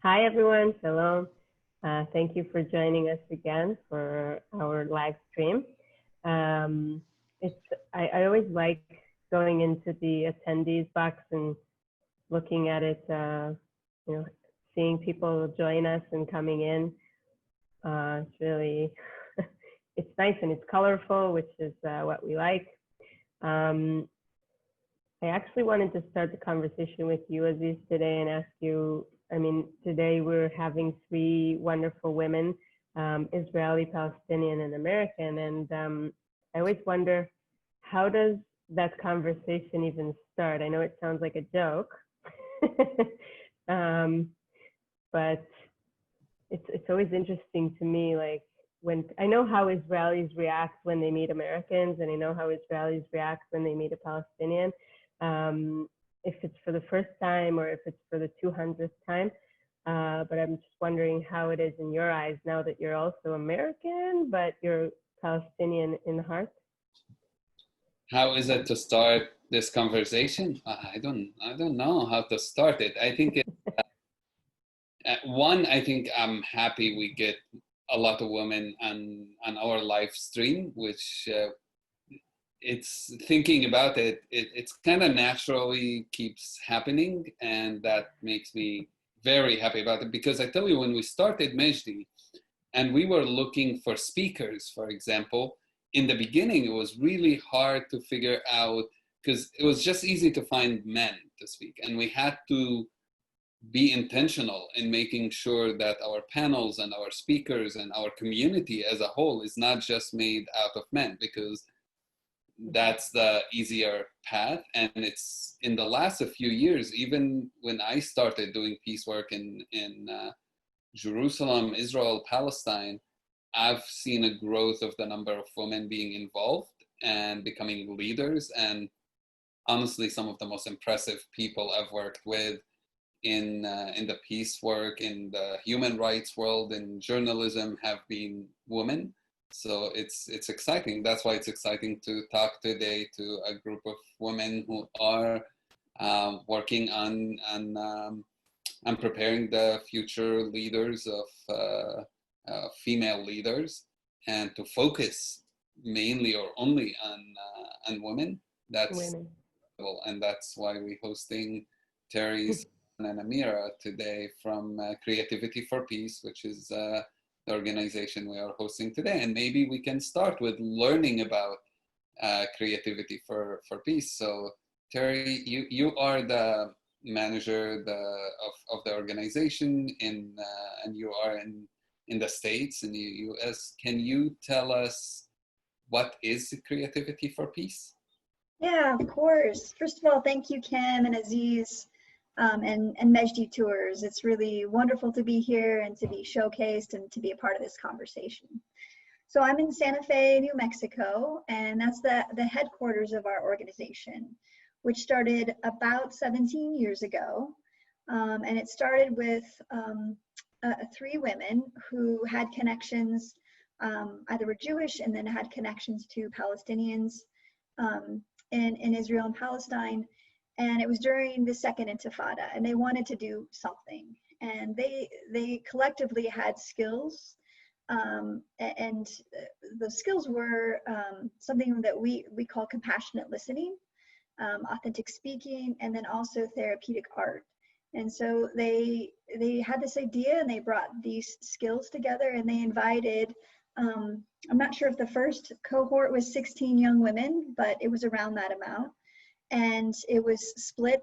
Hi, everyone. Shalom. Thank you for joining us again for our live stream. Um, I always like going into the attendees box and looking at it, seeing people join us and coming in. It's really, it's nice and it's colorful, which is what we like. I actually wanted to start the conversation with you, Aziz, today and ask you, today we're having three wonderful women, Israeli, Palestinian, and American. And I always wonder, how does that conversation even start? I know it sounds like a joke, but it's always interesting to me, like when I know how Israelis react when they meet Americans, and I know how Israelis react when they meet a Palestinian. If it's for the first time or if it's for the 200th time. But I'm just wondering how it is in your eyes now that you're also American, but you're Palestinian in heart. How is it to start this conversation? I don't know how to start it. I think I think I'm happy we get a lot of women on our live stream, which it's thinking about it, it's kind of naturally keeps happening, and that makes me very happy about it. Because I tell you, when we started Mejdi and we were looking for speakers, for example, in the beginning it was really hard to figure out, because it was just easy to find men to speak, and we had to be intentional in making sure that our panels and our speakers and our community as a whole is not just made out of men, because that's the easier path. And it's in the last few years, even when I started doing peace work in Jerusalem, Israel, Palestine, I've seen a growth of the number of women being involved and becoming leaders. And honestly, some of the most impressive people I've worked with in the peace work, in the human rights world, in journalism, have been women. So it's exciting. That's why it's exciting to talk today to a group of women who are working on preparing the future leaders of female leaders, and to focus mainly or only on women. That's Women. And that's why we're hosting Tarrie and Amira today from Creativity for Peace, which is the organization we are hosting today. And maybe we can start with learning about Creativity for Peace. So Tarrie, you are the manager of the organization and you are in the States, in the US. Can you tell us what is Creativity for Peace? Yeah, of course. First of all, thank you, Kim and Aziz, and Mejdi Tours. It's really wonderful to be here and to be showcased and to be a part of this conversation. So I'm in Santa Fe, New Mexico, and that's the headquarters of our organization, which started about 17 years ago. And it started with three women who had connections, either were Jewish and then had connections to Palestinians in Israel and Palestine. And it was during the second Intifada, and they wanted to do something. And they collectively had skills, and the skills were something that we call compassionate listening, authentic speaking, and then also therapeutic art. And so they had this idea, and they brought these skills together, and they invited, I'm not sure if the first cohort was 16 young women, but it was around that amount. And it was split,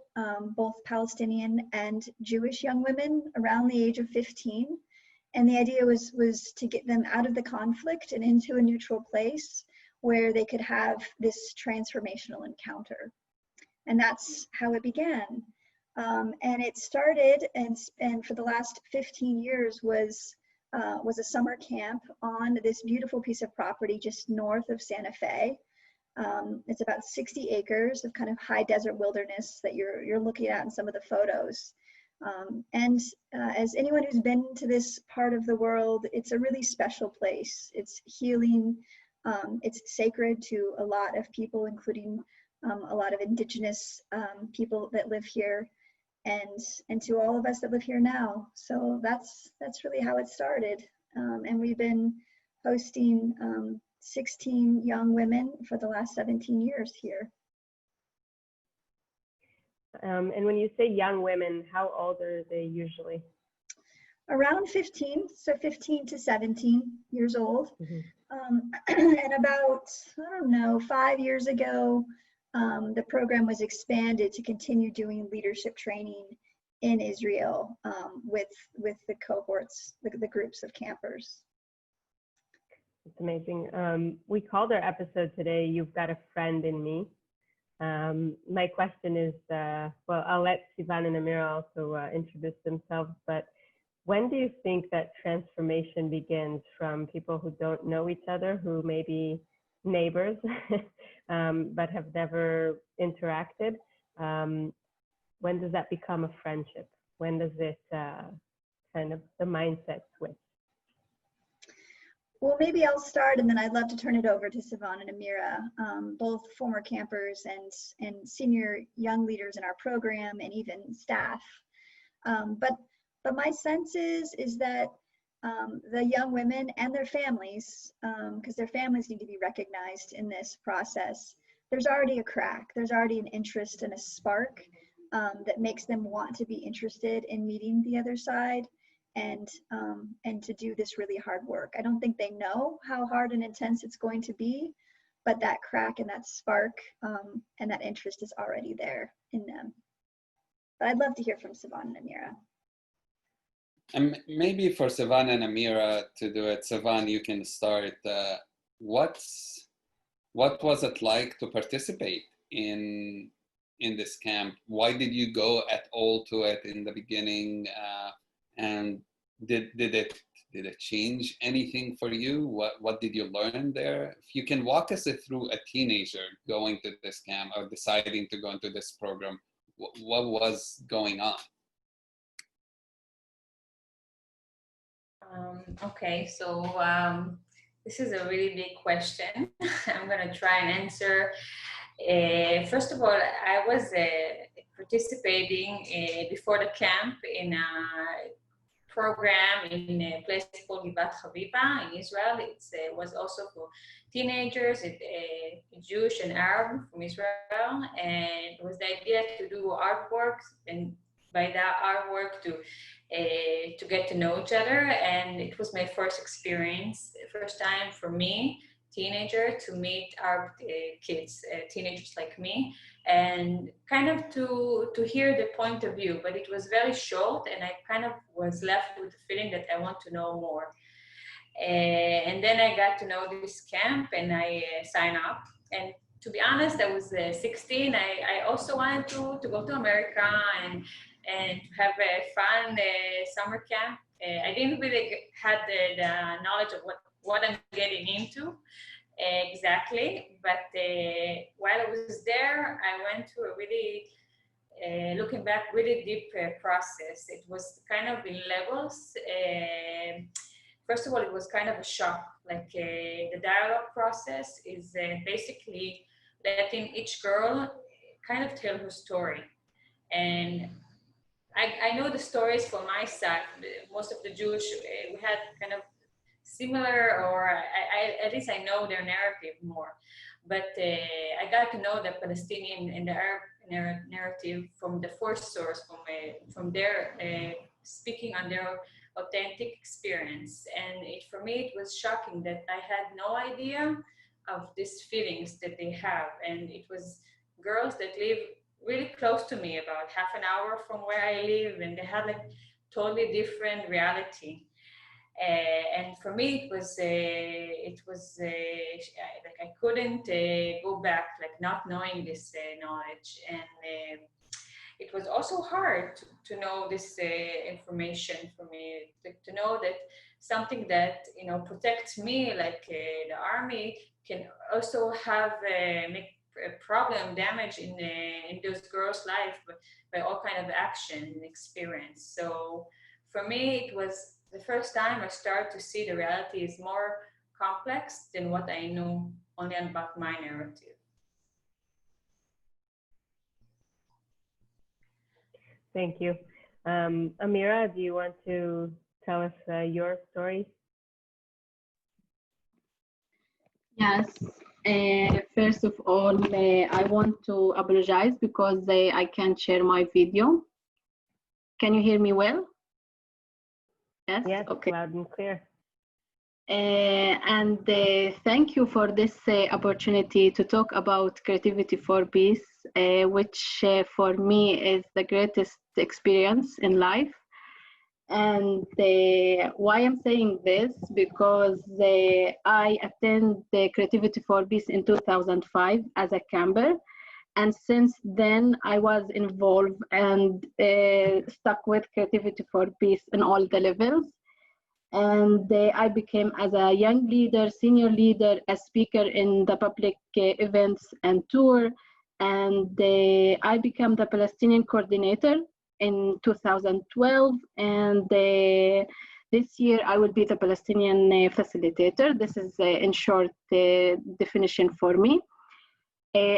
both Palestinian and Jewish young women around the age of 15. And the idea was to get them out of the conflict and into a neutral place where they could have this transformational encounter. And that's how it began. And it started, and for the last 15 years was a summer camp on this beautiful piece of property just north of Santa Fe. It's about 60 acres of kind of high desert wilderness that you're looking at in some of the photos. As anyone who's been to this part of the world, it's a really special place. It's healing. It's sacred to a lot of people, including a lot of indigenous people that live here. and to all of us that live here now. So that's really how it started. And we've been hosting 16 young women for the last 17 years here. And when you say young women, how old are they usually? Around 15, so 15 to 17 years old. Mm-hmm. And about, I don't know, 5 years ago, the program was expanded to continue doing leadership training in Israel with the cohorts, the groups of campers. It's amazing. We called our episode today, "You've Got a Friend in Me." My question is, well, I'll let Sivan and Amira also introduce themselves, but when do you think that transformation begins from people who don't know each other, who may be neighbors, but have never interacted? When does that become a friendship? When does it kind of the mindset switch? Well, maybe I'll start, and then I'd love to turn it over to Sivan and Amira, both former campers and senior young leaders in our program, and even staff. But my sense is that the young women and their families, because their families need to be recognized in this process, there's already a crack. There's already an interest and a spark that makes them want to be interested in meeting the other side and to do this really hard work. I don't think they know how hard and intense it's going to be, but that crack and that spark and that interest is already there in them. But I'd love to hear from Sivan and Amira. And maybe for Sivan and Amira to do it, Sivan, you can start. What was it like to participate in this camp? Why did you go at all to it in the beginning? And did it change anything for you? What did you learn there? If you can walk us through a teenager going to this camp or deciding to go into this program, what was going on? Okay, so this is a really big question. I'm going to try and answer. First of all, I was participating before the camp in a program in a place called Givat Haviva in Israel. It was also for teenagers, Jewish and Arab from Israel, and it was the idea to do artwork, and by that artwork to get to know each other. And it was my first experience, first time for me, teenager, to meet Arab kids, teenagers like me, and kind of to hear the point of view. But it was very short, and I kind of was left with the feeling that I want to know more. And then I got to know this camp, and I signed up. And to be honest, I was 16. I also wanted to go to America and to have a fun summer camp. I didn't really had the knowledge of what I'm getting into exactly, but while I was there, I went through a really, looking back, really deep process. It was kind of in levels. First of all, it was kind of a shock. Like the dialogue process is basically letting each girl kind of tell her story. And I know the stories from my side. Most of the Jewish, we had kind of similar, or at least I know their narrative more. But I got to know the Palestinian and the Arab narrative from the first source, from their speaking on their authentic experience. And for me, it was shocking that I had no idea of these feelings that they have. And it was girls that live really close to me, about half an hour from where I live, and they had like totally different reality. And for me, it was like I couldn't go back, like not knowing this knowledge. And it was also hard to know this information for me, to know that something that protects me, like the army, can also have make a problem, damage in those girls' life by all kind of action and experience. So for me, it was the first time I started to see the reality is more complex than what I knew only about my narrative. Thank you. Amira, do you want to tell us your story? Yes. First of all, I want to apologize because I can't share my video. Can you hear me well? Yes? Yes, okay. loud and clear. And thank you for this opportunity to talk about creativity for peace, which for me is the greatest experience in life. And why I'm saying this, because I attend the Creativity for Peace in 2005 as a camper. And since then, I was involved and stuck with Creativity for Peace in all the levels. And I became as a young leader, senior leader, a speaker in the public events and tour. And I became the Palestinian coordinator in 2012. And this year I will be the Palestinian facilitator. This is in short definition for me.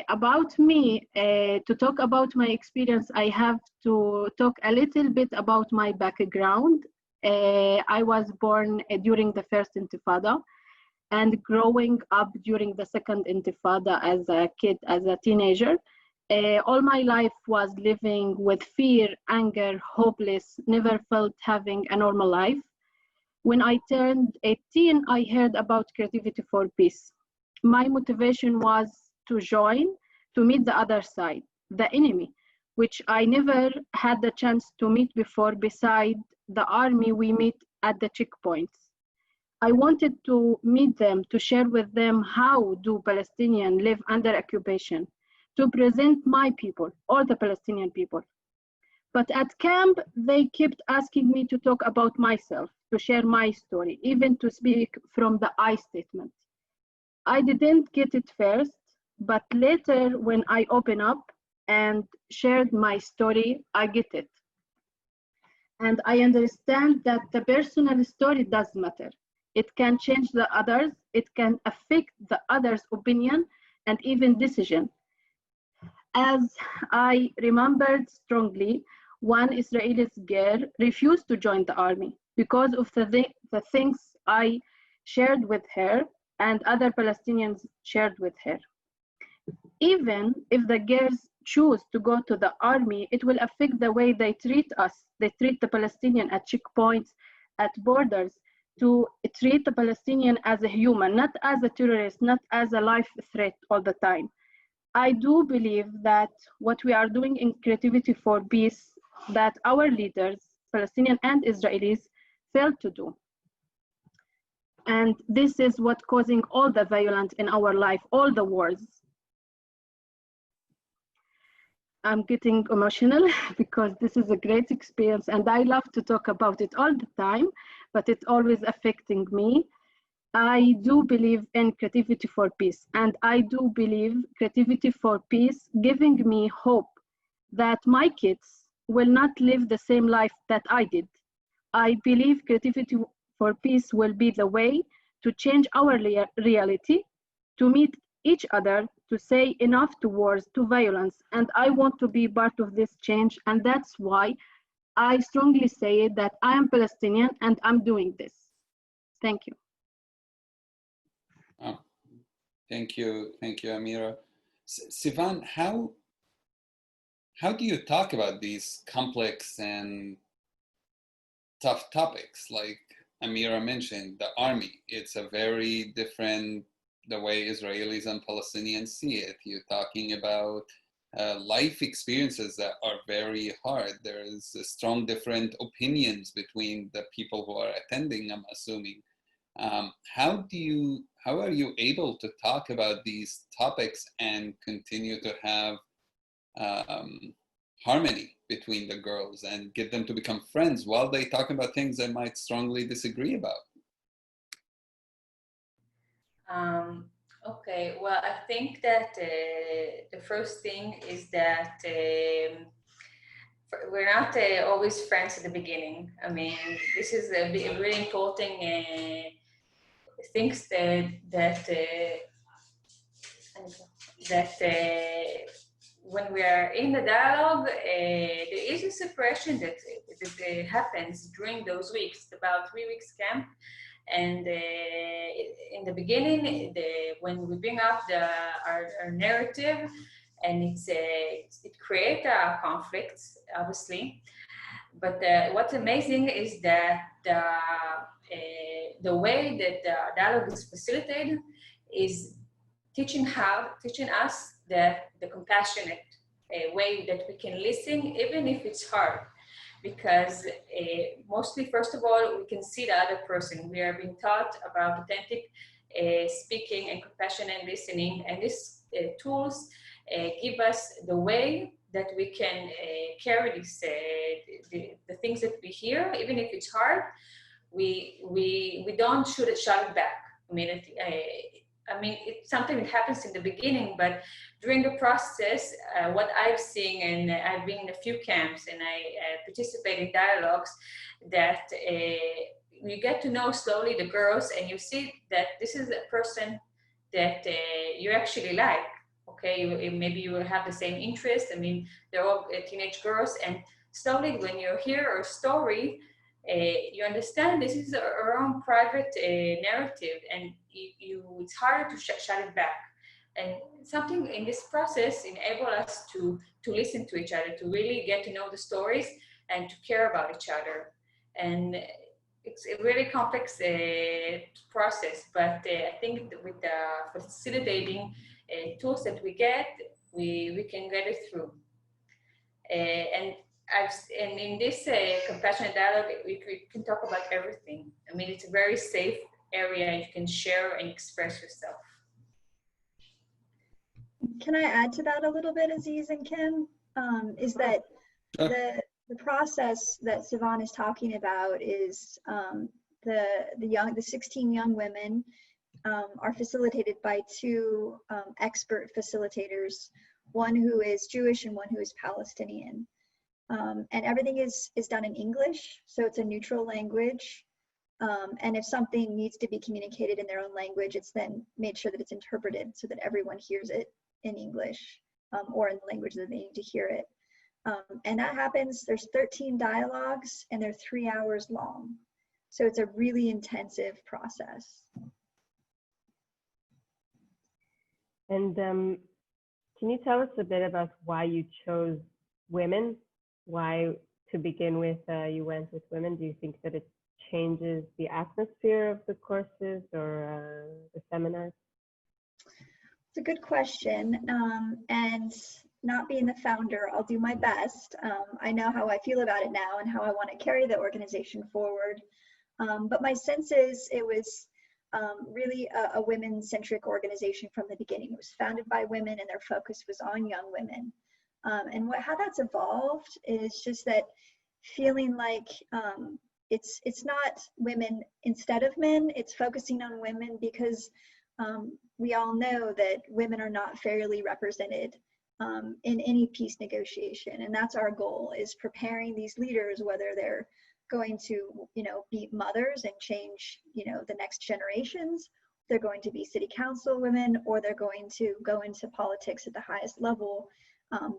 About me, to talk about my experience, I have to talk a little bit about my background. I was born during the first Intifada and growing up during the second Intifada as a kid, as a teenager. All my life was living with fear, anger, hopeless, never felt having a normal life. When I turned 18, I heard about Creativity for Peace. My motivation was to join, to meet the other side, the enemy, which I never had the chance to meet before beside the army we meet at the checkpoints. I wanted to meet them, to share with them how do Palestinians live under occupation, to present my people, all the Palestinian people. But at camp, they kept asking me to talk about myself, to share my story, even to speak from the I statement. I didn't get it first, but later when I opened up and shared my story, I get it. And I understand that the personal story does matter. It can change the others, it can affect the others' opinion and even decision. As I remembered strongly, one Israeli girl refused to join the army because of the things I shared with her and other Palestinians shared with her. Even if the girls choose to go to the army, it will affect the way they treat us. They treat the Palestinian at checkpoints, at borders, to treat the Palestinian as a human, not as a terrorist, not as a life threat all the time. I do believe that what we are doing in Creativity for Peace, that our leaders, Palestinian and Israelis, failed to do. And this is what causing all the violence in our life, all the wars. I'm getting emotional because this is a great experience and I love to talk about it all the time, but it's always affecting me. I do believe in Creativity for Peace, and I do believe Creativity for Peace giving me hope that my kids will not live the same life that I did. I believe Creativity for Peace will be the way to change our reality, to meet each other, to say enough to wars, to violence, and I want to be part of this change, and that's why I strongly say that I am Palestinian and I'm doing this. Thank you. Oh, thank you, Amira. Sivan, how do you talk about these complex and tough topics? Like Amira mentioned, the army, it's a very different, the way Israelis and Palestinians see it. You're talking about life experiences that are very hard. There is a strong different opinions between the people who are attending, I'm assuming. How are you able to talk about these topics and continue to have harmony between the girls and get them to become friends while they talk about things they might strongly disagree about? Okay, well, I think that the first thing is that we're not always friends at the beginning. I mean, this is a really important things that when we are in the dialogue, there is a separation that happens during those weeks, about 3 weeks camp. And in the beginning, when we bring up our narrative, and it creates conflicts, obviously. But what's amazing is that the way that the dialogue is facilitated is teaching us that the compassionate way that we can listen, even if it's hard. Because mostly, first of all, we can see the other person. We are being taught about authentic speaking and compassionate listening, and these tools give us the way that we can carry this, the things that we hear, even if it's hard. We don't shut it back. I mean, it's something that happens in the beginning, but during the process, what I've seen, and I've been in a few camps, and I participate in dialogues, that you get to know slowly the girls, and you see that this is a person that you actually like. Okay, maybe you will have the same interest. I mean, they're all teenage girls, and slowly when you hear a story, you understand this is our own private narrative, and it's harder to shut it back. And something in this process enable us to listen to each other, to really get to know the stories and to care about each other. And it's a really complex process, but I think that with the facilitating tools that we get, we can get it through. And in this compassionate dialogue, we can talk about everything. I mean, it's a very safe area. You can share and express yourself. Can I add to that a little bit, Aziz and Kim? Is that the process that Sivan is talking about is the 16 young women are facilitated by two expert facilitators, one who is Jewish and one who is Palestinian. And everything is done in English, so it's a neutral language. And if something needs to be communicated in their own language, it's then made sure that it's interpreted so that everyone hears it in English or in the language that they need to hear it. And that happens, there's 13 dialogues and they're 3 hours long. So it's a really intensive process. And can you tell us a bit about why you chose women? Why, to begin with, you went with women? Do you think that it changes the atmosphere of the courses or the seminars? It's a good question. And not being the founder, I'll do my best. I know how I feel about it now and how I want to carry the organization forward. But my sense is it was really a women-centric organization from the beginning. It was founded by women and their focus was on young women. And how that's evolved is just that feeling like it's not women instead of men, it's focusing on women because we all know that women are not fairly represented in any peace negotiation. And that's our goal, is preparing these leaders, whether they're going to, be mothers and change, the next generations, they're going to be city council women, or they're going to go into politics at the highest level,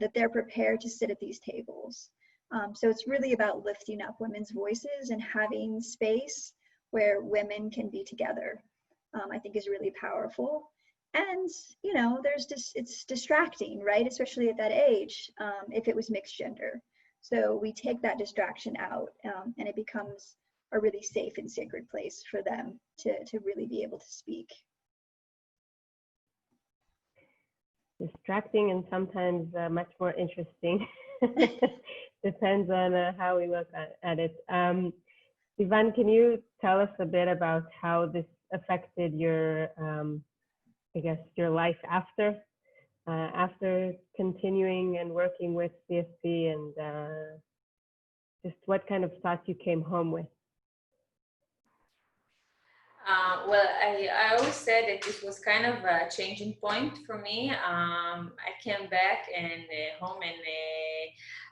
that they're prepared to sit at these tables. So it's really about lifting up women's voices and having space where women can be together, I think is really powerful. And, it's distracting, right? Especially at that age, if it was mixed gender. So we take that distraction out and it becomes a really safe and sacred place for them to really be able to speak. Distracting and sometimes much more interesting. Depends on how we look at it. Sivan, can you tell us a bit about how this affected your, your life after continuing and working with CSP, and just what kind of thoughts you came home with? Well, I always said that this was kind of a changing point for me. I came back and home, and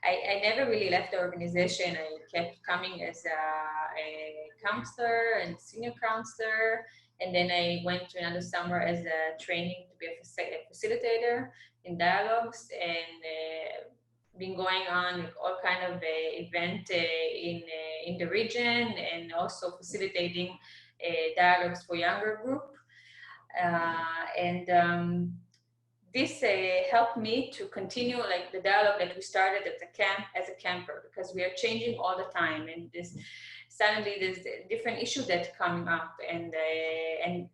I never really left the organization. I kept coming as a counselor and senior counselor, and then I went to another summer as a training to be a facilitator in dialogues, and been going on like, all kind of event in the region, and also facilitating dialogues for younger group. And this helped me to continue like the dialogue that we started at the camp as a camper, because we are changing all the time, and this suddenly there's different issues that come up, and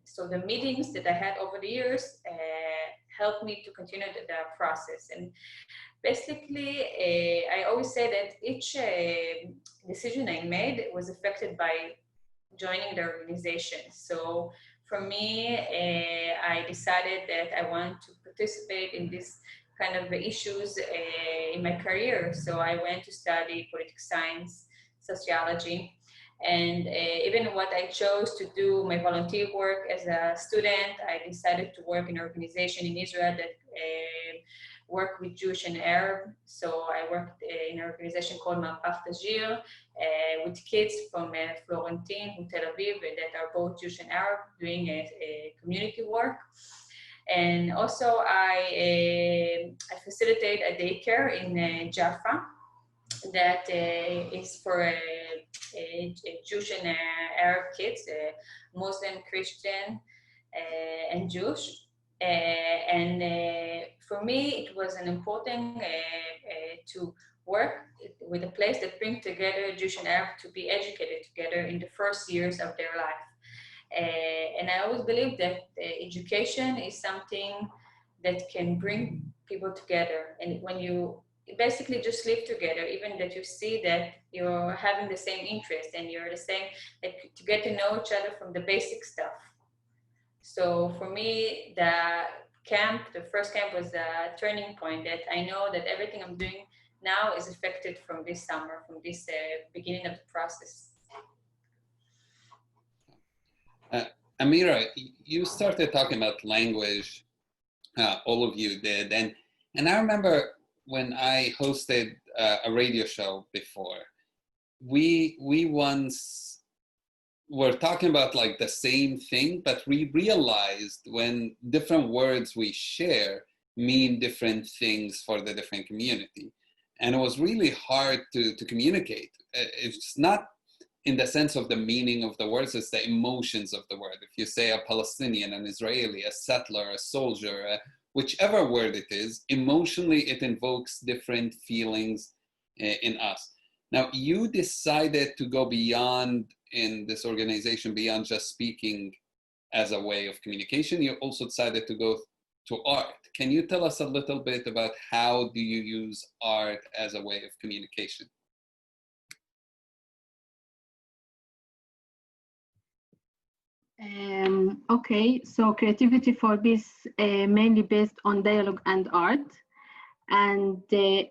so the meetings that I had over the years helped me to continue the process. And basically, I always say that each decision I made was affected by joining the organization. So for me, I decided that I want to participate in this kind of issues in my career. So I went to study political science, sociology, and even what I chose to do my volunteer work as a student, I decided to work in an organization in Israel that work with Jewish and Arab. So I worked in an organization called Mapach Tajir, with kids from Florentine, Tel Aviv, that are both Jewish and Arab, doing a community work. And also I facilitate a daycare in Jaffa that is for Jewish and Arab kids, Muslim, Christian, and Jewish. And for me, it was an important to work with a place that brings together Jewish and Arab to be educated together in the first years of their life. And I always believe that education is something that can bring people together. And when you basically just live together, even that you see that you're having the same interest and you're the same, like, to get to know each other from the basic stuff. So for me, the first camp was a turning point that I know that everything I'm doing now is affected from this summer, from this beginning of the process. Amira, you started talking about language, all of you did. And I remember when I hosted a radio show before, we once were talking about like the same thing, but we realized when different words we share mean different things for the different community. And it was really hard to communicate. It's not in the sense of the meaning of the words, it's the emotions of the word. If you say a Palestinian, an Israeli, a settler, a soldier, whichever word it is, emotionally it invokes different feelings in us. Now, you decided to go beyond in this organization, beyond just speaking as a way of communication. You also decided to go to art. Can you tell us a little bit about how do you use art as a way of communication? Okay, so Creativity for Peace mainly based on dialogue and art. And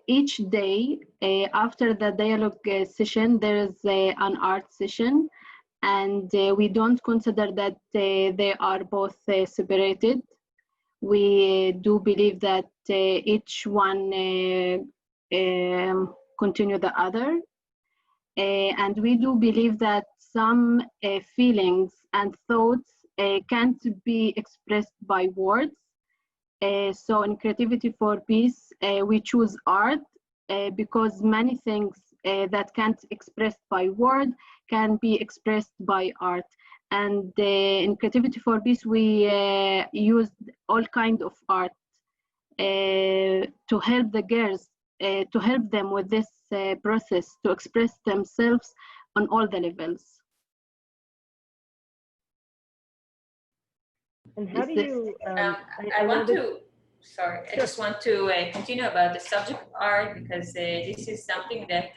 each day after the dialogue session, there is an art session. And we don't consider that they are both separated. We do believe that each one continue the other. And we do believe that some feelings and thoughts can't be expressed by words. So in Creativity for Peace, we choose art because many things that can't be expressed by word can be expressed by art. And in Creativity for Peace, we used all kinds of art to help the girls, to help them with this process, to express themselves on all the levels. And how do you? I just want to continue about the subject of art, because this is something that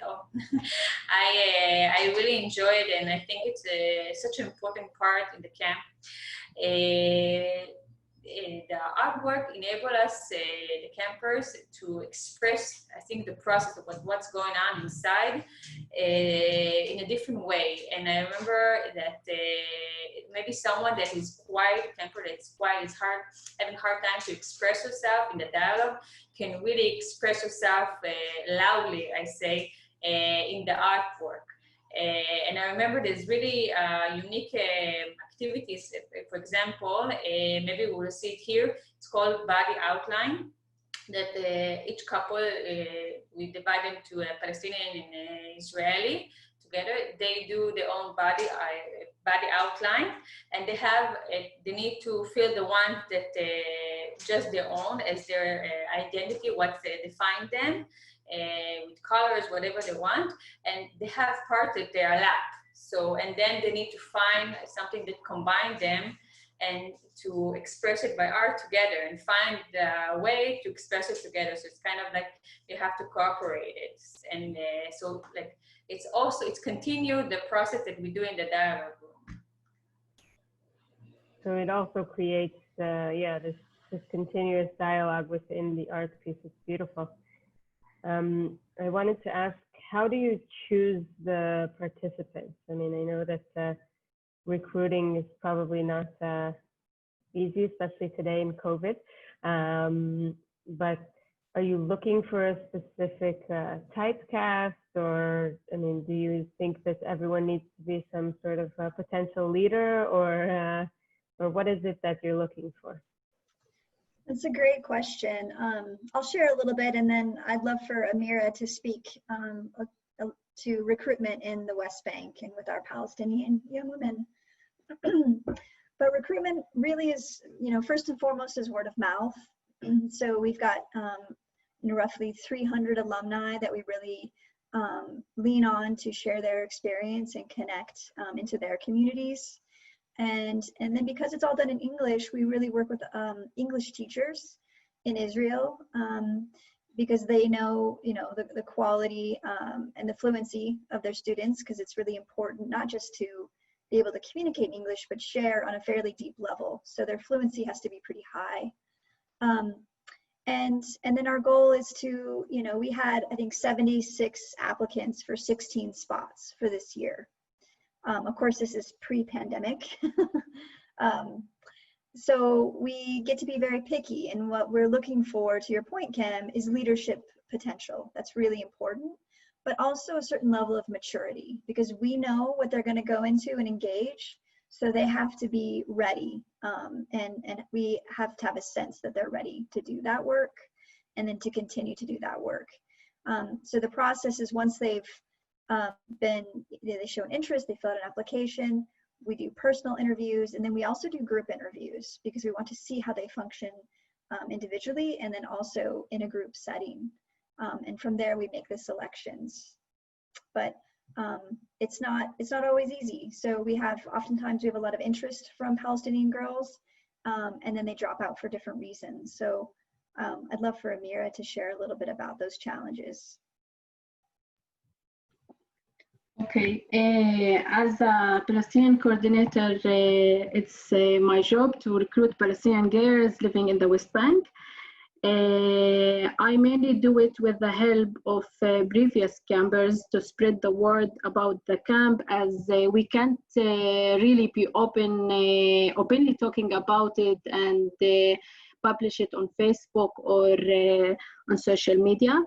I really enjoyed, and I think it's such an important part in the camp. the artwork enable us, the campers, to express, I think, the process of what's going on inside in a different way. And I remember that maybe someone that is quiet, camper that's quiet, is having a hard time to express herself in the dialogue, can really express herself loudly, I say, in the artwork. And I remember there's really unique activities. For example, maybe we'll see it here. It's called body outline. That each couple, we divide them to a Palestinian and Israeli together. They do their own body outline, and they need to feel the one that just their own as their identity, what define them. With colors, whatever they want, and they have part that they are lap. So, and then they need to find something that combines them and to express it by art together and find the way to express it together. So it's kind of like you have to cooperate it. And so like it's continued the process that we do in the dialogue room. So it also creates, this continuous dialogue within the art piece. It's beautiful. I wanted to ask, how do you choose the participants? I mean, I know that recruiting is probably not easy, especially today in COVID. But are you looking for a specific typecast, or, I mean, do you think that everyone needs to be some sort of potential leader, or what is it that you're looking for? That's a great question. I'll share a little bit, and then I'd love for Amira to speak to recruitment in the West Bank and with our Palestinian young women. But recruitment really is, first and foremost is word of mouth. So we've got roughly 300 alumni that we really lean on to share their experience and connect into their communities. And then because it's all done in English, we really work with English teachers in Israel because they know, the quality and the fluency of their students, because it's really important not just to be able to communicate in English, but share on a fairly deep level. So their fluency has to be pretty high. And then our goal is to, we had, I think, 76 applicants for 16 spots for this year. Of course, this is pre-pandemic. So we get to be very picky, and what we're looking for, to your point, Kim, is leadership potential. That's really important, but also a certain level of maturity, because we know what they're going to go into and engage, so they have to be ready, and we have to have a sense that they're ready to do that work and then to continue to do that work. So the process is, once they've they show an interest, they fill out an application, we do personal interviews, and then we also do group interviews because we want to see how they function individually and then also in a group setting. And from there we make the selections. But it's not always easy. So oftentimes we have a lot of interest from Palestinian girls, and then they drop out for different reasons. So I'd love for Amira to share a little bit about those challenges. Okay, as a Palestinian coordinator, it's my job to recruit Palestinian girls living in the West Bank. I mainly do it with the help of previous campers to spread the word about the camp, as we can't really be openly talking about it and publish it on Facebook or on social media.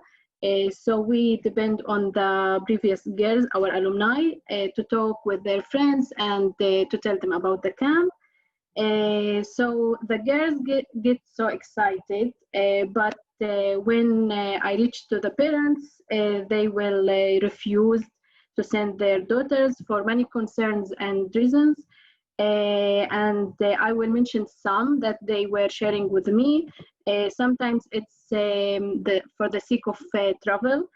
So we depend on the previous girls, our alumni, to talk with their friends and to tell them about the camp. So the girls get so excited, but when I reach to the parents, they will refuse to send their daughters for many concerns and reasons. And I will mention some that they were sharing with me. Sometimes it's for the sake of travel,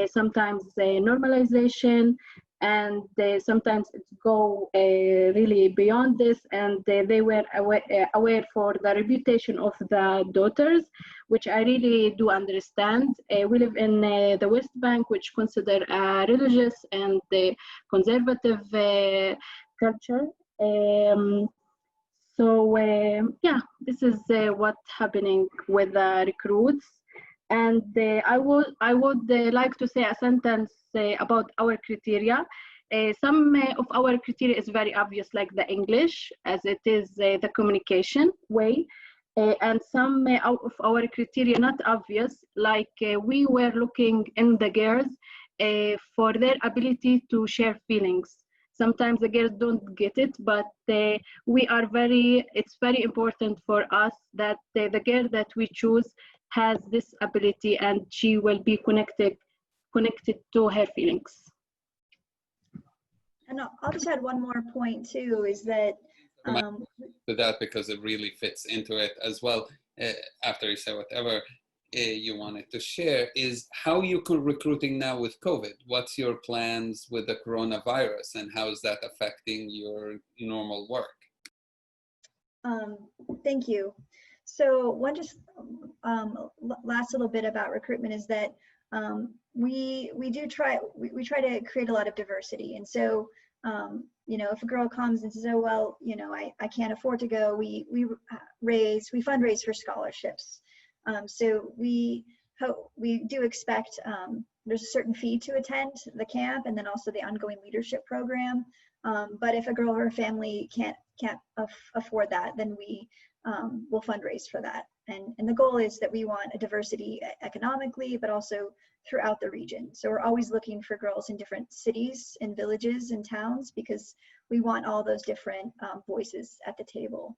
sometimes normalization, and sometimes it's go really beyond this, and they were aware for the reputation of the daughters, which I really do understand. We live in the West Bank, which consider a religious and conservative culture. So yeah, this is what's happening with the recruits. And I would like to say a sentence about our criteria. Some of our criteria is very obvious, like the English, as it is the communication way. And some of our criteria not obvious, like we were looking in the girls for their ability to share feelings. Sometimes the girls don't get it, but it's very important for us that the girl that we choose has this ability and she will be connected to her feelings. And I'll just add one more point too, is that to that, because it really fits into it as well. After you say whatever you wanted to share, is how you recruiting now with COVID. What's your plans with the coronavirus, and how is that affecting your normal work? Thank you. So one just last little bit about recruitment is that we try to create a lot of diversity. And so you know, if a girl comes and says, oh well, you know, I can't afford to go, we fundraise for scholarships. So we do expect there's a certain fee to attend the camp, and then also the ongoing leadership program. But if a girl or a family can't afford that, then we will fundraise for that. And the goal is that we want a diversity economically, but also throughout the region. So we're always looking for girls in different cities and villages and towns, because we want all those different voices at the table.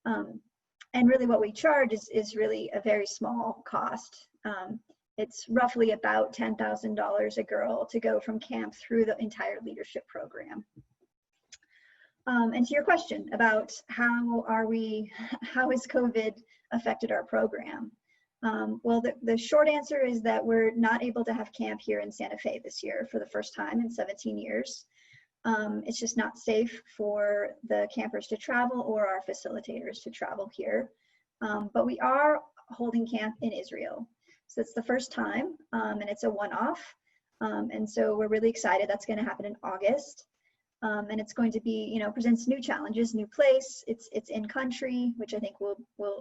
And really what we charge is really a very small cost. It's roughly about $10,000 a girl to go from camp through the entire leadership program. And to your question about how has COVID affected our program? Well, the short answer is that we're not able to have camp here in Santa Fe this year for the first time in 17 years. It's just not safe for the campers to travel or our facilitators to travel here. But we are holding camp in Israel. So it's the first time, and it's a one-off. And so we're really excited. That's going to happen in August. And it's going to be, you know, presents new challenges, new place. It's in country, which I think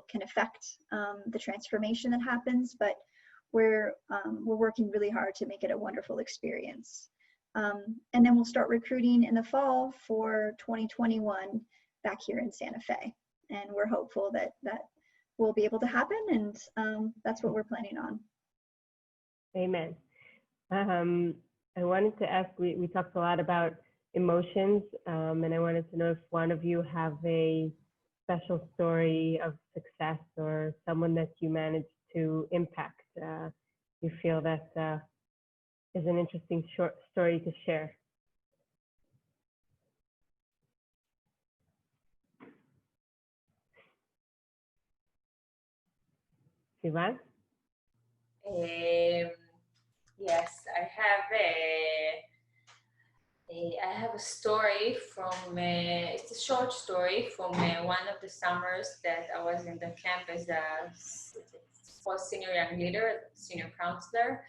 can affect the transformation that happens. But we're working really hard to make it a wonderful experience. And then we'll start recruiting in the fall for 2021 back here in Santa Fe. And we're hopeful that will be able to happen. And that's what we're planning on. Amen. I wanted to ask, we talked a lot about emotions, and I wanted to know if one of you have a special story of success or someone that you managed to impact. You feel that is an interesting short story to share. Sivan? Yes, I have a story from, it's a short story from one of the summers that I was in the camp as a senior young leader, senior counselor.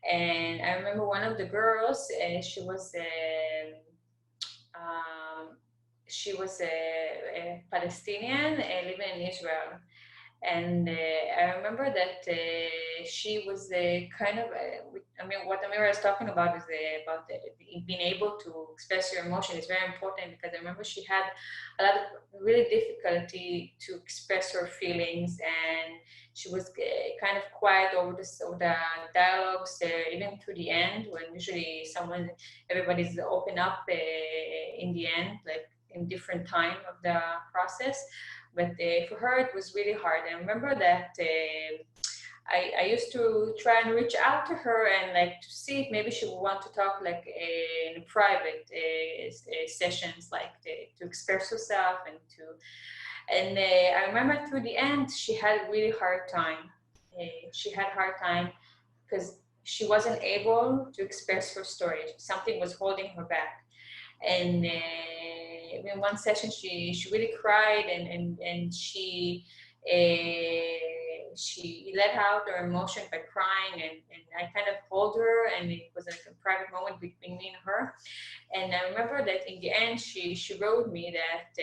And I remember one of the girls, she was a Palestinian living in Israel. And I remember that she was kind of, I mean, what Amira is talking about is about being able to express your emotion is very important, because I remember she had a lot of really difficulty to express her feelings, and she was kind of quiet over the dialogues, even to the end, when usually everybody's open up in the end, like in different time of the process. But for her, it was really hard. I remember that I used to try and reach out to her and like to see if maybe she would want to talk like in private sessions, like to express herself and I remember through the end, she had a really hard time. She had a hard time because she wasn't able to express her story. Something was holding her back. And in one session, she really cried and she let out her emotion by crying, and I kind of hold her, and it was like a private moment between me and her. And I remember that in the end, she wrote me that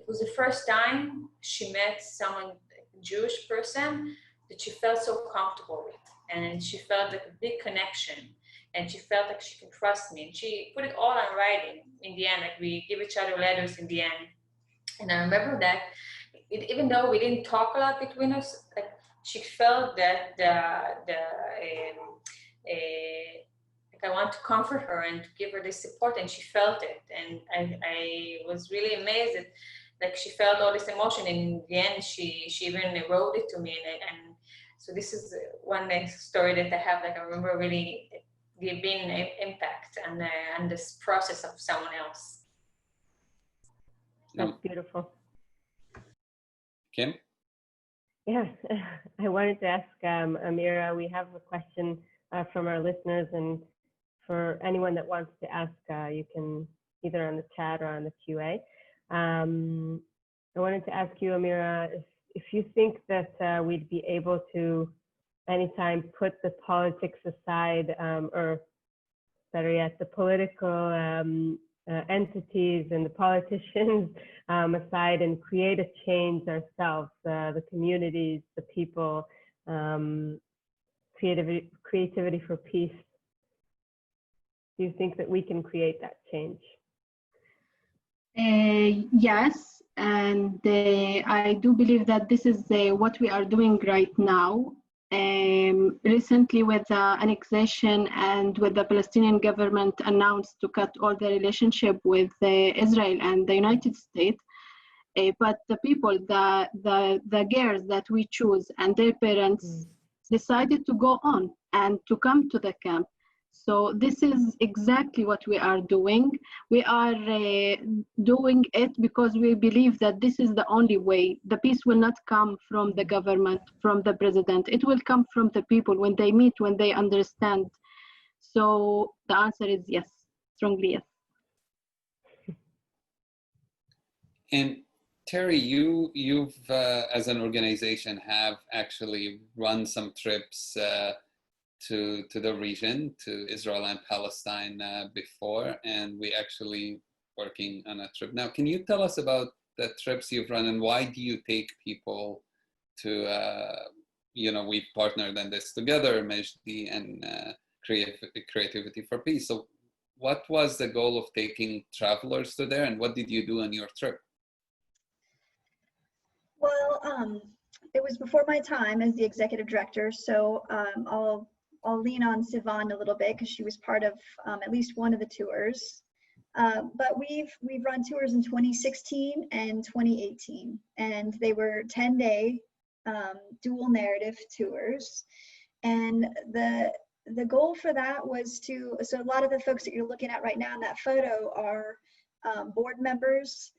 was the first time she met someone, a Jewish person, that she felt so comfortable with. And she felt like a big connection. And she felt like she could trust me. And she put it all on writing in the end, like we give each other letters in the end. And I remember that even though we didn't talk a lot between us, like she felt that like I want to comfort her and to give her this support, and she felt it. And I was really amazed that like she felt all this emotion, and in the end she even wrote it to me. And so this is one story that I have, like I remember really giving an impact and this process of someone else. That's beautiful. Kim? Yeah, I wanted to ask Amira, we have a question from our listeners, and for anyone that wants to ask, you can either on the chat or on the QA. I wanted to ask you, Amira, if you think that we'd be able to anytime put the politics aside, or better yet, the political entities and the politicians aside, and create a change ourselves, the communities, the people, creativity for peace. Do you think that we can create that change? Yes, and I do believe that this is what we are doing right now. Recently, with the annexation and with the Palestinian government announced to cut all the relationship with Israel and the United States, but the people, the girls that we choose and their parents decided to go on and to come to the camp. So this is exactly what we are doing. We are doing it because we believe that this is the only way. The peace will not come from the government, from the president. It will come from the people when they meet, when they understand. So the answer is yes, strongly yes. And Tarrie, you've as an organization have actually run some trips to the region, to Israel and Palestine before, and we actually working on a trip now. Can you tell us about the trips you've run, and why do you take people to, we've partnered on this together, Majdi and Creativity for Peace. So what was the goal of taking travelers to there, and what did you do on your trip? Well, it was before my time as the executive director, so I'll lean on Sivan a little bit because she was part of at least one of the tours. But we've run tours in 2016 and 2018, and they were 10-day dual narrative tours. And the goal for that was so a lot of the folks that you're looking at right now in that photo are board members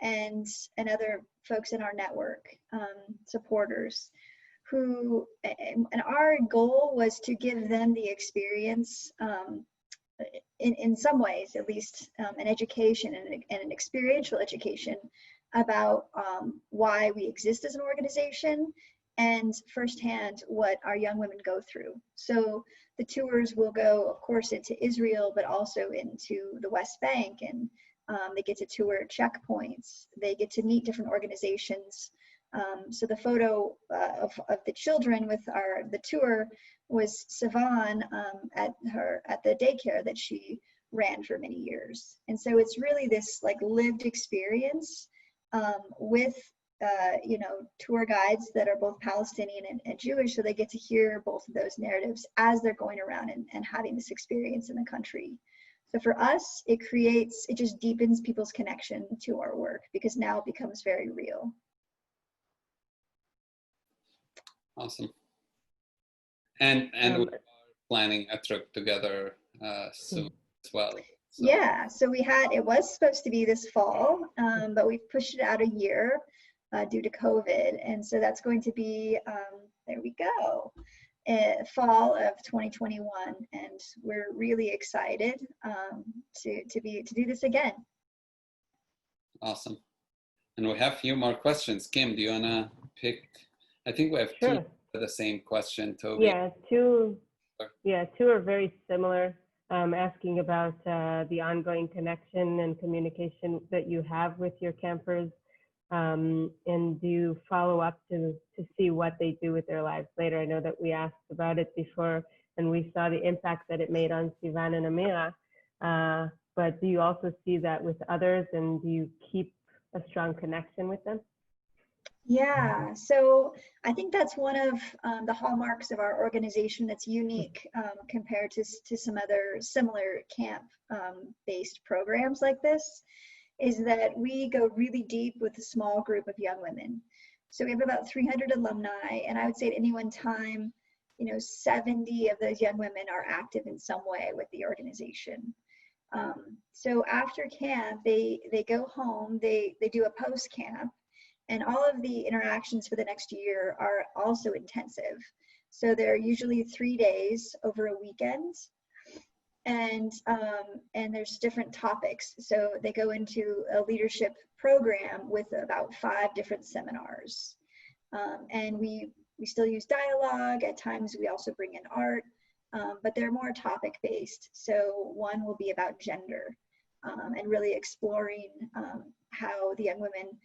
and other folks in our network, supporters, who, and our goal was to give them the experience, in some ways at least, an education and an experiential education about why we exist as an organization, and firsthand what our young women go through. So the tours will go, of course, into Israel, but also into the West Bank, and they get to tour checkpoints. They get to meet different organizations. So the photo of the children with the tour was Sivan at the daycare that she ran for many years. And so it's really this like lived experience with tour guides that are both Palestinian and Jewish, so they get to hear both of those narratives as they're going around and having this experience in the country. So for us, it just deepens people's connection to our work, because now it becomes very real. Awesome. And we're planning a trip together soon as well. So. Yeah, so it was supposed to be this fall, but we've pushed it out a year due to COVID. And so that's going to be, there we go, fall of 2021. And we're really excited to do this again. Awesome. And we have a few more questions. Kim, do you want to pick? I think we have two. The same question, Toby. Yeah, two are very similar. asking about the ongoing connection and communication that you have with your campers. And do you follow up to see what they do with their lives later? I know that we asked about it before, and we saw the impact that it made on Sivan and Amira. But do you also see that with others, and do you keep a strong connection with them? Yeah, so I think that's one of the hallmarks of our organization that's unique compared to some other similar camp-based programs like this, is that we go really deep with a small group of young women. So we have about 300 alumni, and I would say at any one time, 70 of those young women are active in some way with the organization. So after camp, they go home, they do a post-camp, and all of the interactions for the next year are also intensive. So they're usually 3 days over a weekend, and there's different topics. So they go into a leadership program with about 5 different seminars, and we still use dialogue. At times we also bring in art, but they're more topic based. So one will be about gender, and really exploring how the young women,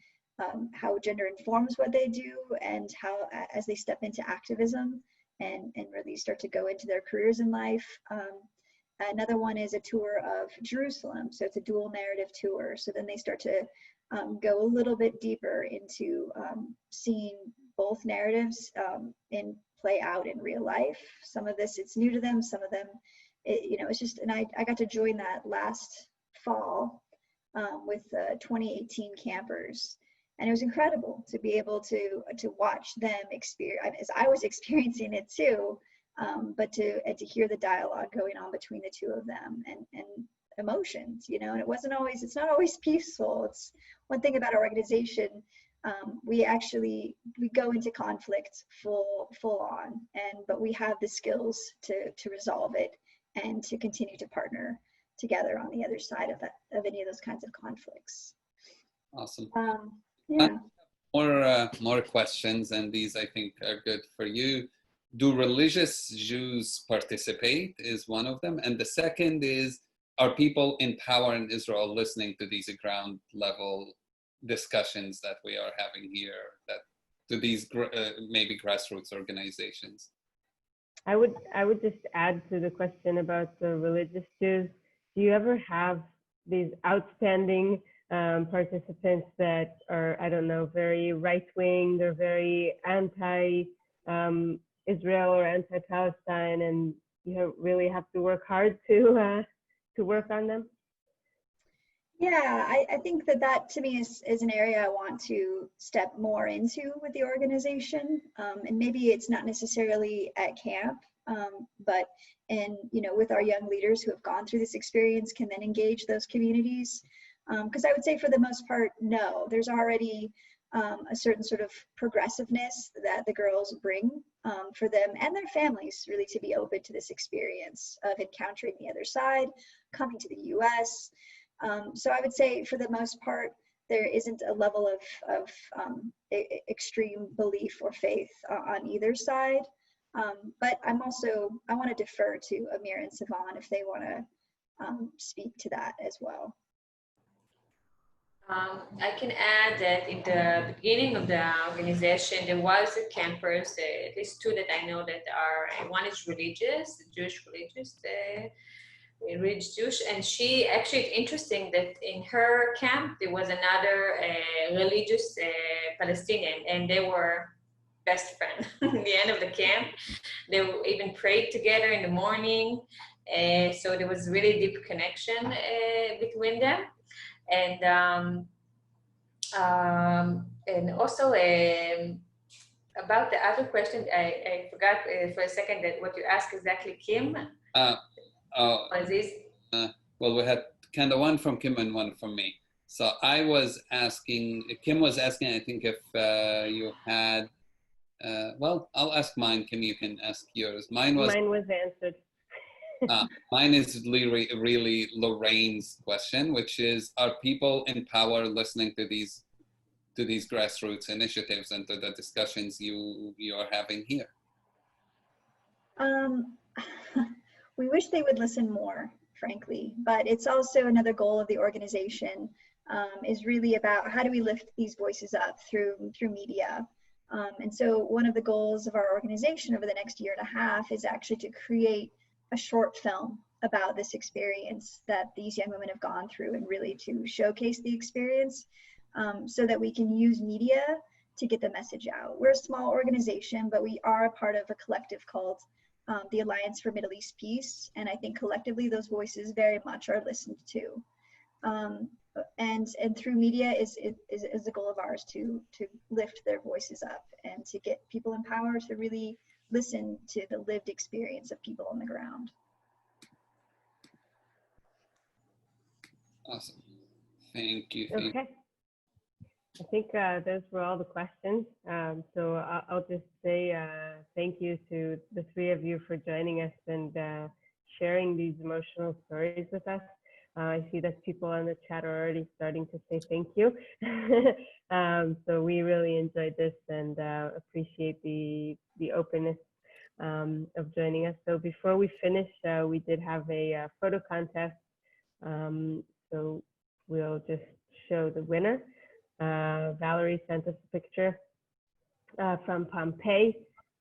how gender informs what they do, and how as they step into activism and really start to go into their careers in life. Another one is a tour of Jerusalem. So it's a dual narrative tour. So then they start to go a little bit deeper into seeing both narratives play out in real life. Some of this, it's new to them. Some of them, it's just, and I got to join that last fall with 2018 campers. And it was incredible to be able to watch them experience, as I was experiencing it too, but to hear the dialogue going on between the two of them, and emotions, and it's not always peaceful. It's one thing about our organization. We go into conflict full on, but we have the skills to resolve it and to continue to partner together on the other side of any of those kinds of conflicts. Awesome. Yeah. More questions, and these I think are good for you. Do religious Jews participate is one of them, and the second is, are people in power in Israel listening to these ground level discussions that we are having here, that to these maybe grassroots organizations? I would just add to the question about the religious Jews. Do you ever have these outstanding participants that are, I don't know, very right-wing, they're very anti-Israel or anti-Palestine, and you really have to work hard to work on them? Yeah, I think that to me is an area I want to step more into with the organization. And maybe it's not necessarily at camp, but with our young leaders who have gone through this experience can then engage those communities. Because I would say for the most part, no, there's already a certain sort of progressiveness that the girls bring for them and their families really to be open to this experience of encountering the other side, coming to the US. So I would say for the most part, there isn't a level of extreme belief or faith on either side. But I want to defer to Amir and Sivan if they want to speak to that as well. I can add that in the beginning of the organization, there was a campers, at least 2 that I know that are, one is religious, Jewish religious, religious Jewish, and she actually, it's interesting that in her camp, there was another religious Palestinian, and they were best friends. At the end of the camp, they even prayed together in the morning, so there was really deep connection between them. And also about the other question, I forgot for a second that what you asked exactly, Kim. Was this? Well, we had kind of one from Kim and one from me. So I was asking, Kim was asking, I think if you had, well, I'll ask mine. Kim, you can ask yours. Mine was answered. Mine is really Lorraine's question, which is, are people in power listening to these grassroots initiatives and to the discussions you are having here? we wish they would listen more, frankly, but it's also another goal of the organization, is really about how do we lift these voices up through media. And so one of the goals of our organization over the next year and a half is actually to create a short film about this experience that these young women have gone through, and really to showcase the experience, so that we can use media to get the message out. We're a small organization, but we are a part of a collective called the Alliance for Middle East Peace. And I think collectively those voices very much are listened to. And through media is a goal of ours to lift their voices up and to get people in power to really listen to the lived experience of people on the ground. Awesome. Thank you. Okay. I think those were all the questions. So I'll just say thank you to the three of you for joining us and sharing these emotional stories with us. I see that people on the chat are already starting to say thank you. So we really enjoyed this and appreciate the openness of joining us. So before we finish, we did have a photo contest. So we'll just show the winner. Valerie sent us a picture from Pompeii.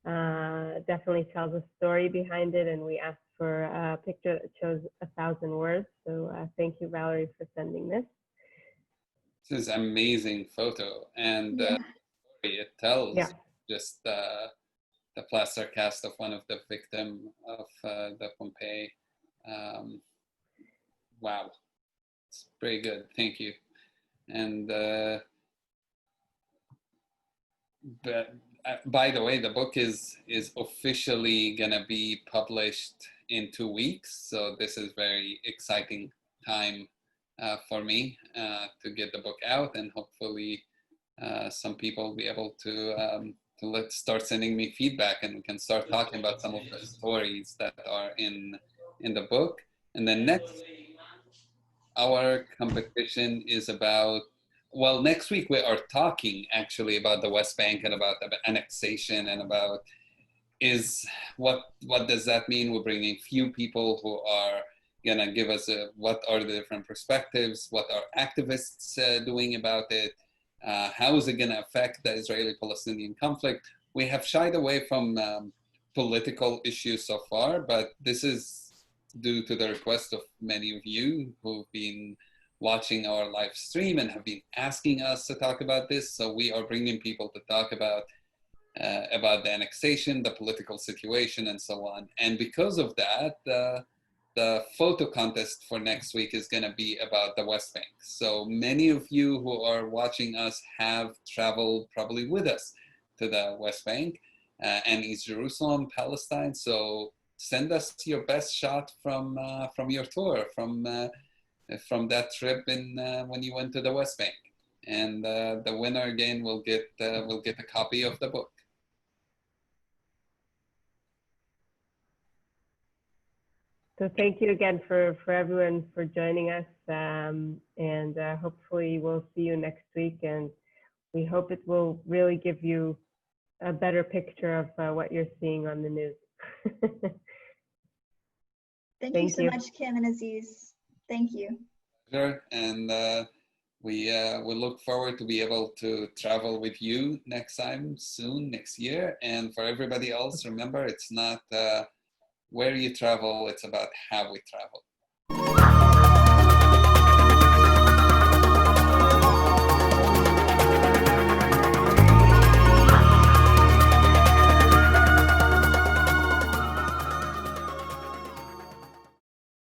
Definitely tells a story behind it, and we asked for a picture that shows 1,000 words. So thank you, Valerie, for sending this. This is amazing photo, and it tells just the plaster cast of one of the victims of the Pompeii. Wow, it's pretty good. Thank you. And but by the way, the book is officially gonna be published in 2 weeks, so this is very exciting time for me to get the book out, and hopefully some people will be able to start sending me feedback, and we can start talking about some of the stories that are in the book. And then next, our competition is about, well, next week we are talking actually about the West Bank and about the annexation and about what does that mean. We're bringing few people who are gonna give us what are the different perspectives, what are activists doing about it, how is it gonna affect the Israeli-Palestinian conflict. We have shied away from political issues so far, but this is due to the request of many of you who've been watching our live stream and have been asking us to talk about this. So we are bringing people to talk about the annexation, the political situation, and so on. And because of that, the photo contest for next week is going to be about the West Bank. So many of you who are watching us have traveled probably with us to the West Bank and East Jerusalem, Palestine. So send us your best shot from your tour, from that trip when you went to the West Bank, and the winner again will get a copy of the book. So thank you again for everyone for joining us, and hopefully we'll see you next week, and we hope it will really give you a better picture of what you're seeing on the news. Thank you so much, Kim and Aziz. Thank you. Sure, and we look forward to be able to travel with you next time soon, next year. And for everybody else, remember, it's not where you travel, it's about how we travel.